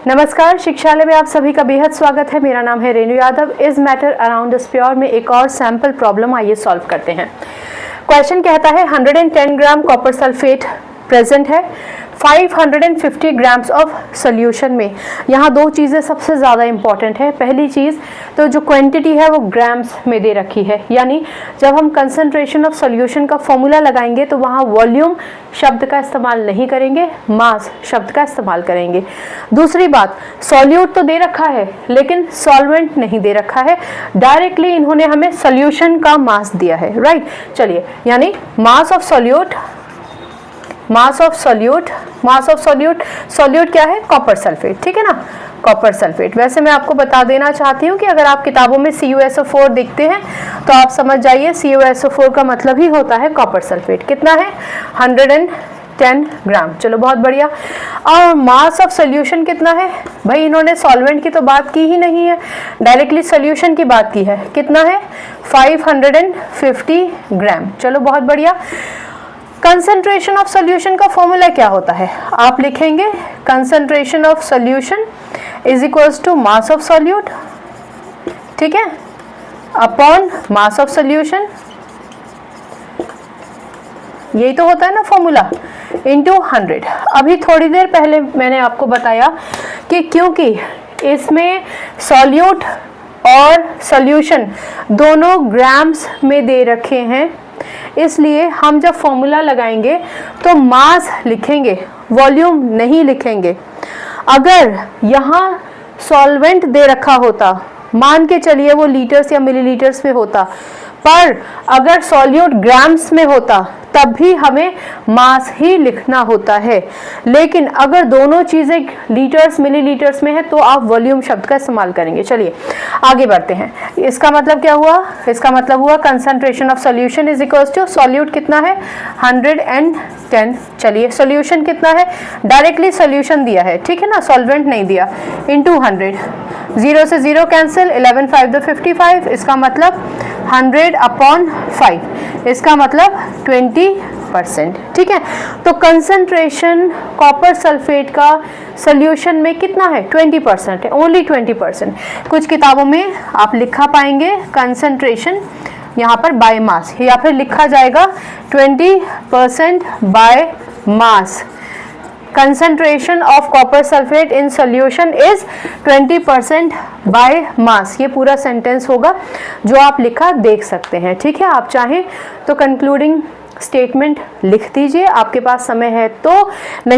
नमस्कार, शिक्षालय में आप सभी का बेहद स्वागत है। मेरा नाम है रेणु यादव। इस मैटर अराउंड स्प्योर में एक और सैंपल प्रॉब्लम आइए सॉल्व करते हैं। क्वेश्चन कहता है 110 ग्राम कॉपर सल्फेट प्रेजेंट है 550 ग्राम्स ऑफ सोल्यूशन में। यहाँ दो चीज़ें सबसे ज़्यादा इंपॉर्टेंट है। पहली चीज़ तो जो क्वांटिटी है वो ग्राम्स में दे रखी है, यानी जब हम कंसंट्रेशन ऑफ सोल्यूशन का फॉर्मूला लगाएंगे तो वहाँ वॉल्यूम शब्द का इस्तेमाल नहीं करेंगे, मास शब्द का इस्तेमाल करेंगे। दूसरी बात, सॉल्यूट तो दे रखा है लेकिन सॉल्वेंट नहीं दे रखा है, डायरेक्टली इन्होंने हमें सोल्यूशन का मास दिया है, राइट। चलिए, यानी मास ऑफ सोल्यूट क्या है? कॉपर सल्फेट, ठीक है ना, कॉपर सल्फेट। वैसे मैं आपको बता देना चाहती हूँ कि अगर आप किताबों में CuSO4 देखते हैं तो आप समझ जाइए CuSO4 का मतलब ही होता है कॉपर सल्फेट। कितना है? 110 ग्राम। चलो, बहुत बढ़िया। और मास ऑफ सोल्यूशन कितना है? भाई इन्होंने सॉल्वेंट की तो बात की ही नहीं है, डायरेक्टली सोल्यूशन की बात की है। कितना है? 550 ग्राम। चलो, बहुत बढ़िया। कंसंट्रेशन ऑफ सोल्यूशन का फॉर्मूला क्या होता है? आप लिखेंगे concentration of solution is equals to mass of solute, ठीक है, अपॉन मास ऑफ सोल्यूशन, यही तो होता है ना फॉर्मूला, इनटू 100। अभी थोड़ी देर पहले मैंने आपको बताया कि क्योंकि इसमें सॉल्यूट और सोल्यूशन दोनों ग्राम्स में दे रखे हैं, इसलिए हम जब फॉर्मूला लगाएंगे तो मास लिखेंगे, वॉल्यूम नहीं लिखेंगे। अगर यहाँ सॉल्वेंट दे रखा होता, मान के चलिए वो लीटर्स या मिलीलीटर्स में होता, पर अगर सॉल्यूट ग्राम्स में होता तब भी हमें मास ही लिखना होता है। लेकिन अगर दोनों चीज़ें लीटर्स मिलीलीटर्स में है तो आप वॉल्यूम शब्द का इस्तेमाल करेंगे। चलिए आगे बढ़ते हैं। इसका मतलब क्या हुआ? इसका मतलब हुआ concentration of solution is equals to solute कितना है? 110। चलिए, सोल्यूशन कितना है? डायरेक्टली सोल्यूशन दिया है, ठीक है ना, सॉल्वेंट नहीं दिया, इनटू 100। 0 से 0 कैंसिल, 11 5 दो 55, इसका मतलब 100 अपॉन 5, इसका मतलब 20%, ठीक है। तो कंसंट्रेशन कॉपर सल्फेट का सोल्यूशन में कितना है? 20% है, ओनली 20%। कुछ किताबों में आप लिखा पाएंगे कंसंट्रेशन यहाँ पर बाय मास, या फिर लिखा जाएगा 20% by mass. concentration of copper sulfate in solution is 20% by mass। ये पूरा सेंटेंस होगा जो आप लिखा देख सकते हैं, ठीक है। आप चाहें तो कंक्लूडिंग स्टेटमेंट लिख दीजिए, आपके पास समय है तो। नहीं